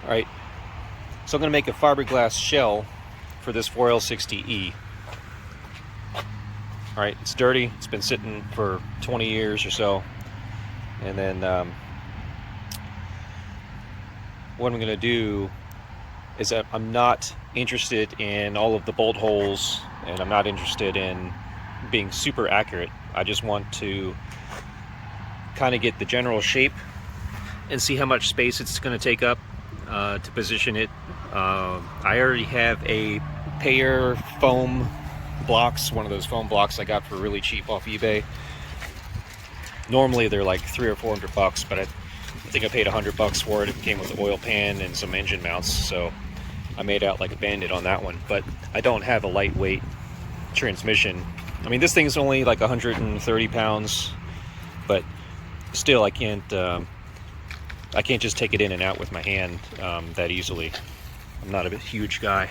Alright, so I'm going to make a fiberglass shell for this 4L60E. Alright, it's dirty, it's been sitting for 20 years or so. And then what I'm going to do is that I'm not interested in all of the bolt holes, and I'm not interested in being super accurate. I just want to kind of get the general shape and see how much space it's going to take up to position it. I already have a PAYR foam blocks, one of those foam blocks I got for really cheap off eBay. Normally they're like $300 or $400, but I think I paid $100 for it. It came with an oil pan and some engine mounts, so I made out like a bandit on that one. But I don't have a lightweight transmission. I mean, this thing's only like 130 pounds, but still I can't just take it in and out with my hand that easily. I'm not a huge guy.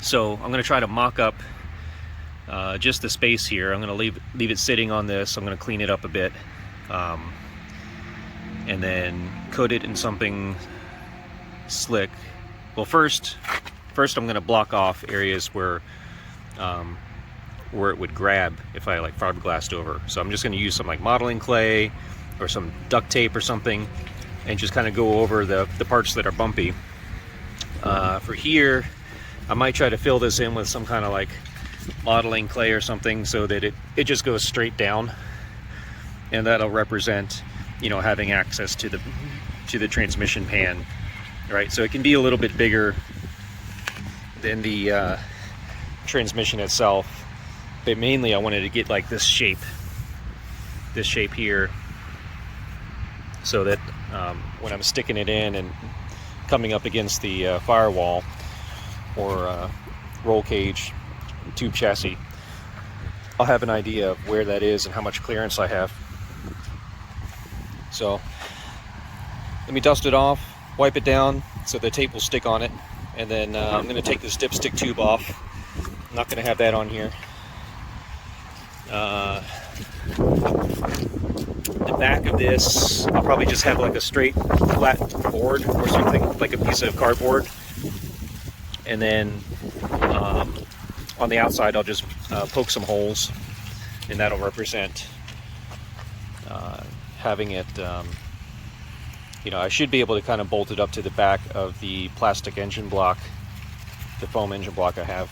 So I'm going to try to mock up just the space here. I'm going to leave it sitting on this. I'm going to clean it up a bit, and then coat it in something slick. Well, first I'm going to block off areas where it would grab if I like fiberglassed over. So I'm just going to use some like modeling clay or some duct tape or something, and just kind of go over the parts that are bumpy. For here, I might try to fill this in with some kind of like modeling clay or something, so that it just goes straight down, and that'll represent, you know, having access to the transmission pan, right? So it can be a little bit bigger than the transmission itself, but mainly I wanted to get like this shape here, so that when I'm sticking it in and coming up against the firewall or roll cage tube chassis, I'll have an idea of where that is and how much clearance I have. So let me dust it off, wipe it down so the tape will stick on it, and then I'm going to take this dipstick tube off. I'm not going to have that on here. The back of this, I'll probably just have like a straight flat board or something, like a piece of cardboard, and then on the outside I'll just poke some holes, and that'll represent having it, you know, I should be able to kind of bolt it up to the back of the plastic engine block, the foam engine block I have,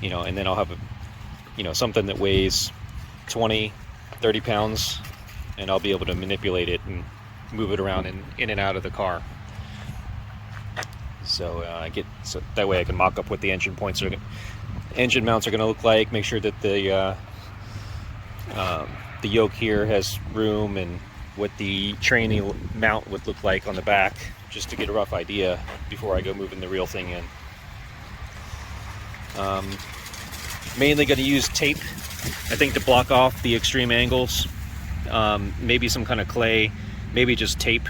you know, and then I'll have something that weighs 20-30 pounds, and I'll be able to manipulate it and move it around in and out of the car. So so that way I can mock up what the engine mounts are going to look like. Make sure that the yoke here has room, and what the tranny mount would look like on the back, just to get a rough idea before I go moving the real thing in. Mainly going to use tape, I think, to block off the extreme angles. Maybe some kind of clay, maybe just tape,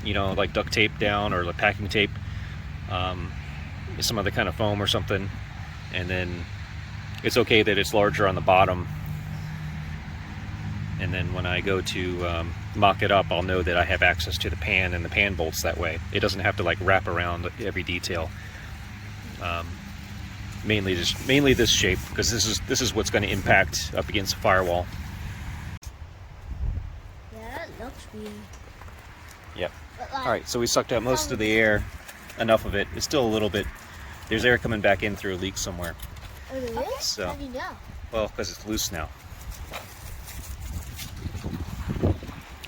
you know, like duct tape down, or like packing tape, some other kind of foam or something. And then it's okay that it's larger on the bottom, and then when I go to mock it up, I'll know that I have access to the pan and the pan bolts that way. It doesn't have to like wrap around every detail. Mainly this shape, because this is what's going to impact up against the firewall. Yeah, it looks weird. Yep. All right, so we sucked out most of the air, enough of it. It's still a little bit. There's air coming back in through a leak somewhere. Oh, really? So, How do you know? well, because it's loose now.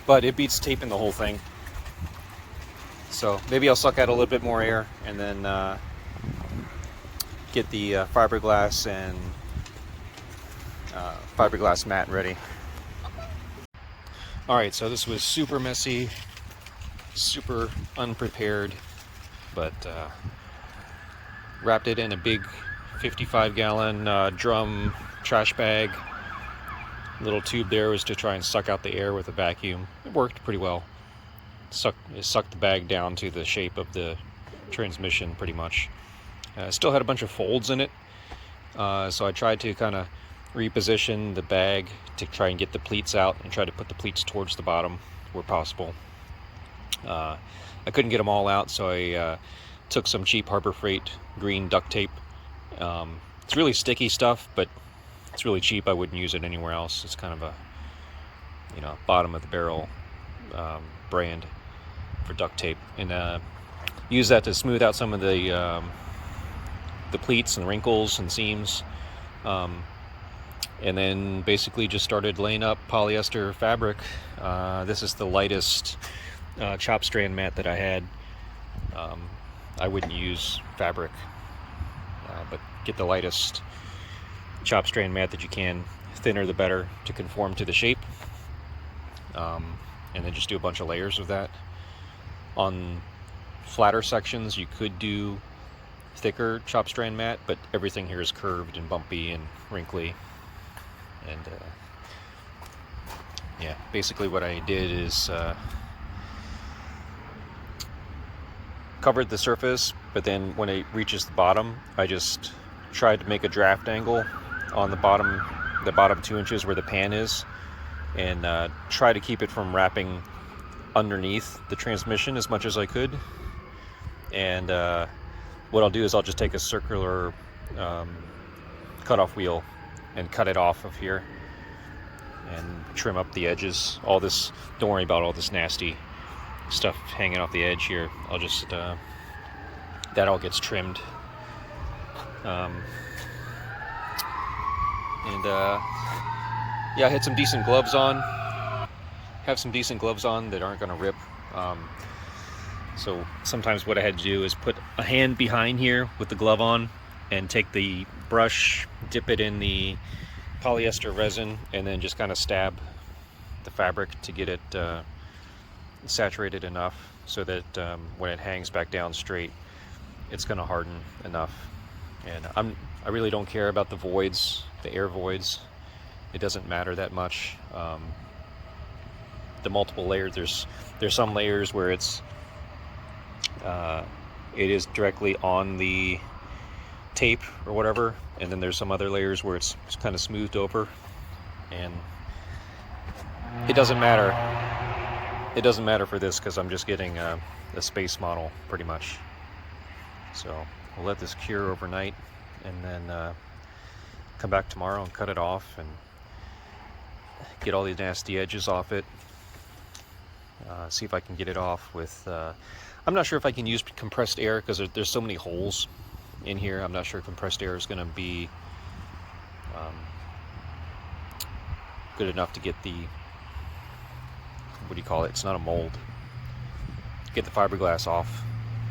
But it beats taping the whole thing. So maybe I'll suck out a little bit more air, and then get the fiberglass and fiberglass mat ready. Alright, so this was super messy, super unprepared, but wrapped it in a big 55-gallon drum trash bag. Little tube there was to try and suck out the air with a vacuum. It worked pretty well. It sucked the bag down to the shape of the transmission pretty much. Still had a bunch of folds in it, so I tried to kind of reposition the bag to try and get the pleats out and try to put the pleats towards the bottom. where possible. I couldn't get them all out, so I took some cheap Harbor Freight green duct tape. It's really sticky stuff, but it's really cheap. I wouldn't use it anywhere else. It's kind of a, you know, bottom of the barrel brand for duct tape, and use that to smooth out some of the pleats and wrinkles and seams, and then basically just started laying up polyester fabric. This is the lightest chop strand mat that I had. I wouldn't use fabric, but get the lightest chop strand mat that you can, thinner the better, to conform to the shape, and then just do a bunch of layers of that. On flatter sections you could do thicker chop strand mat, but everything here is curved and bumpy and wrinkly, and yeah, basically what I did is covered the surface, but then when it reaches the bottom, I just tried to make a draft angle on the bottom 2 inches where the pan is, and try to keep it from wrapping underneath the transmission as much as I could. And what I'll do is I'll just take a circular cutoff wheel and cut it off of here and trim up the edges. All this, don't worry about all this nasty stuff hanging off the edge here. I'll just that all gets trimmed, and yeah, I had some decent gloves on. Have some decent gloves on that aren't going to rip. So sometimes what I had to do is put a hand behind here with the glove on and take the brush, dip it in the polyester resin, and then just kind of stab the fabric to get it saturated enough so that when it hangs back down straight, it's going to harden enough. And I really don't care about the voids, the air voids. It doesn't matter that much. The multiple layers, there's some layers where it is directly on the tape or whatever, and then there's some other layers where it's kind of smoothed over, and it doesn't matter. It doesn't matter for this because I'm just getting a space model pretty much. So we'll let this cure overnight, and then come back tomorrow and cut it off and get all the nasty edges off it. See if I can get it off with I'm not sure if I can use compressed air because there's so many holes in here. I'm not sure compressed air is going to be good enough to get the, what do you call it, it's not a mold, get the fiberglass off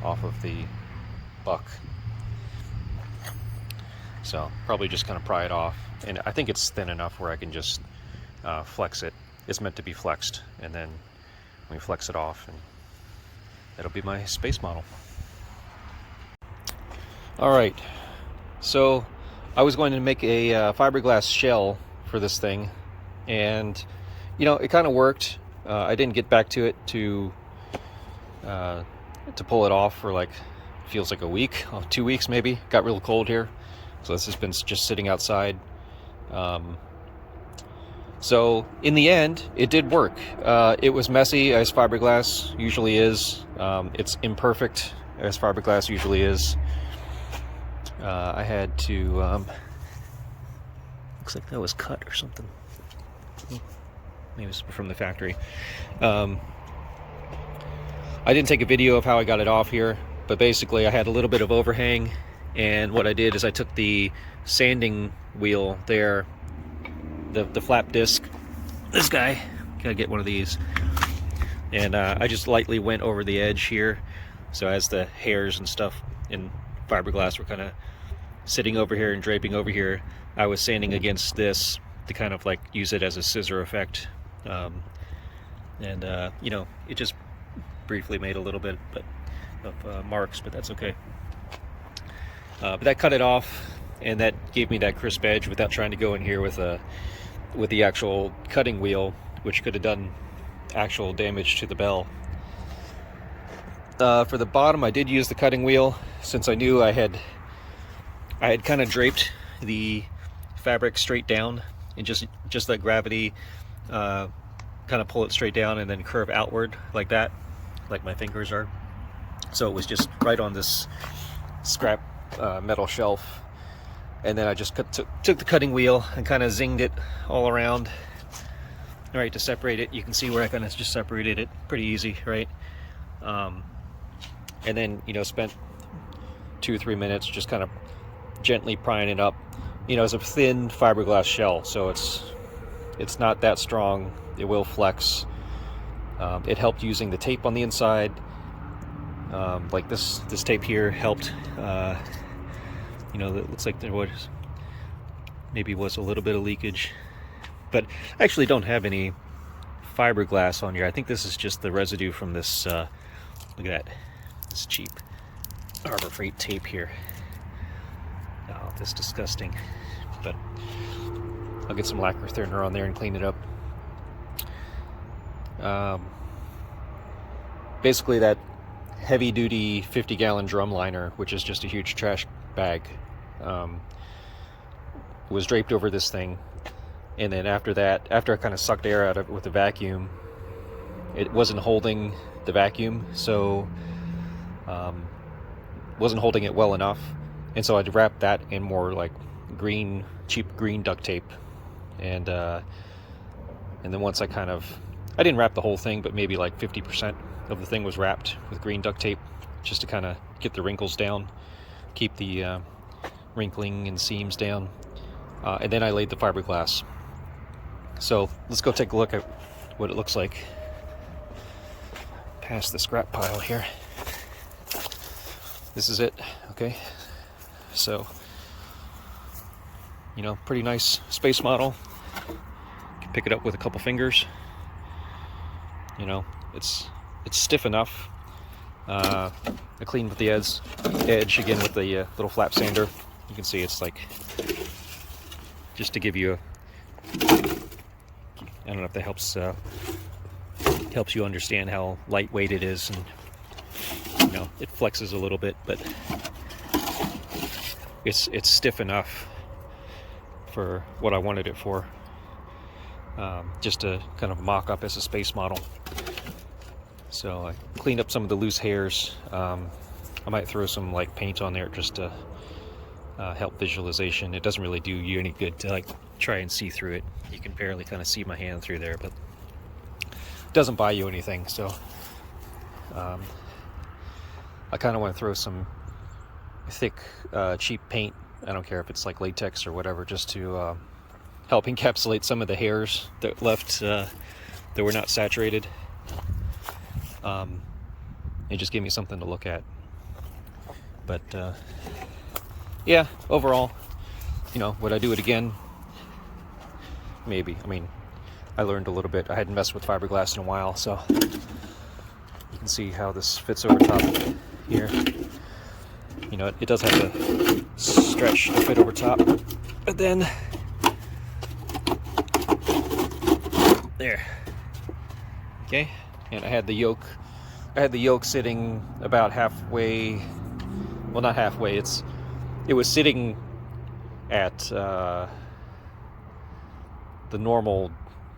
of the buck. So probably just kind of pry it off, and I think it's thin enough where I can just flex it. It's meant to be flexed, and then we flex it off, and that'll be my space model. All right, so I was going to make a fiberglass shell for this thing, and you know, it kind of worked. I didn't get back to it to pull it off for like, feels like a week, 2 weeks maybe. Got real cold here, so this has been just sitting outside. So in the end, it did work. It was messy, as fiberglass usually is. It's imperfect, as fiberglass usually is. I had to, looks like that was cut or something. Maybe it's from the factory. I didn't take a video of how I got it off here, but basically I had a little bit of overhang, and what I did is I took the sanding wheel there, the flap disc, this guy, gotta get one of these, and I just lightly went over the edge here, so as the hairs and stuff in fiberglass were kind of sitting over here and draping over here, I was sanding against this to kind of like use it as a scissor effect, and you know, it just briefly made a little bit of marks, but that's okay. But that cut it off, and that gave me that crisp edge without trying to go in here with the actual cutting wheel, which could have done actual damage to the bell. For the bottom, I did use the cutting wheel since I knew I had kind of draped the fabric straight down and just let gravity kind of pull it straight down and then curve outward like that, like my fingers are. So it was just right on this scrap metal shelf, and then I just took the cutting wheel and kind of zinged it all around, right, to separate it. You can see where I kind of just separated it pretty easy, right? And then, you know, spent 2 or 3 minutes just kind of gently prying it up. You know, it's a thin fiberglass shell, so it's not that strong. It will flex. It helped using the tape on the inside. Like this tape here helped. You know, it looks like there was maybe was a little bit of leakage, but I actually don't have any fiberglass on here. I think this is just the residue from this. Look at that, this cheap Harbor Freight tape here. Oh, this is disgusting. But I'll get some lacquer thinner on there and clean it up. Basically, that heavy-duty 50-gallon drum liner, which is just a huge trash bag, was draped over this thing, and then after that, after I kind of sucked air out of it with the vacuum, it wasn't holding the vacuum, so wasn't holding it well enough, and so I'd wrap that in more like cheap green duct tape, and then once I didn't wrap the whole thing, but maybe like 50% of the thing was wrapped with green duct tape, just to kind of get the wrinkles down, keep the wrinkling and seams down, and then I laid the fiberglass. So let's go take a look at what it looks like past the scrap pile here. This is it. Okay, so, you know, pretty nice space model. You can pick it up with a couple fingers. You know, it's stiff enough. I cleaned with the edge again with the little flap sander. You can see it's like, just to give you I don't know if that helps you understand how lightweight it is, and you know, it flexes a little bit, but it's stiff enough for what I wanted it for. Just to kind of mock up as a space model. So I cleaned up some of the loose hairs. I might throw some like paint on there just to help visualization. It doesn't really do you any good to like try and see through it. You can barely kind of see my hand through there, but it doesn't buy you anything. So I kind of want to throw some thick, cheap paint. I don't care if it's like latex or whatever, just to help encapsulate some of the hairs that left that were not saturated, and just give me something to look at. But yeah, overall, you know, would I do it again? Maybe. I mean, I learned a little bit. I hadn't messed with fiberglass in a while, so you can see how this fits over top here. You know, it does have to stretch to fit over top, but then there. Okay, and I had the yoke sitting about halfway. Well, not halfway. It was sitting at the normal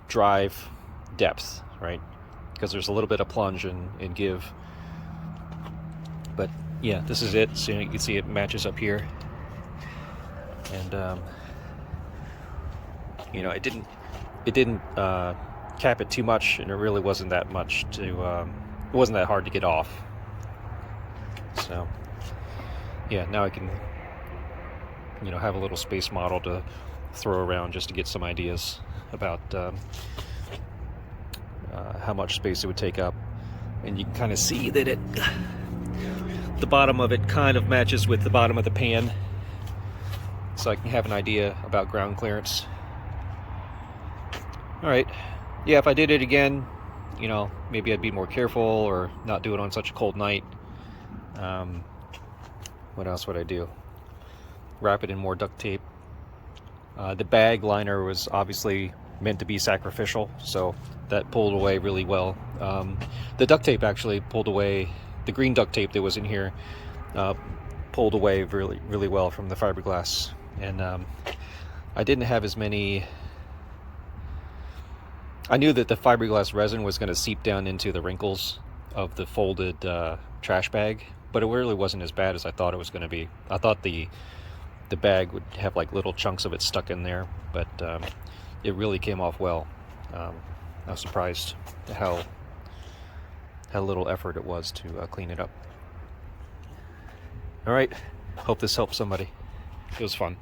drive depth, right? Because there's a little bit of plunge and give. But yeah, this is it. So you can see it matches up here, and you know, it didn't cap it too much, and it really wasn't that much to. It wasn't that hard to get off. So yeah, now I can, you know, have a little space model to throw around just to get some ideas about how much space it would take up, and you can kind of see that the bottom of it kind of matches with the bottom of the pan, so I can have an idea about ground clearance. All right, yeah, if I did it again, you know, maybe I'd be more careful or not do it on such a cold night. What else would I do? Wrap it in more duct tape. The bag liner was obviously meant to be sacrificial, so that pulled away really well. The duct tape actually pulled away. The green duct tape that was in here pulled away really, really well from the fiberglass. And I didn't have as many. I knew that the fiberglass resin was going to seep down into the wrinkles of the folded trash bag, but it really wasn't as bad as I thought it was going to be. I thought the bag would have like little chunks of it stuck in there, but it really came off well. I was surprised how little effort it was to clean it up. All right, hope this helps somebody. It was fun.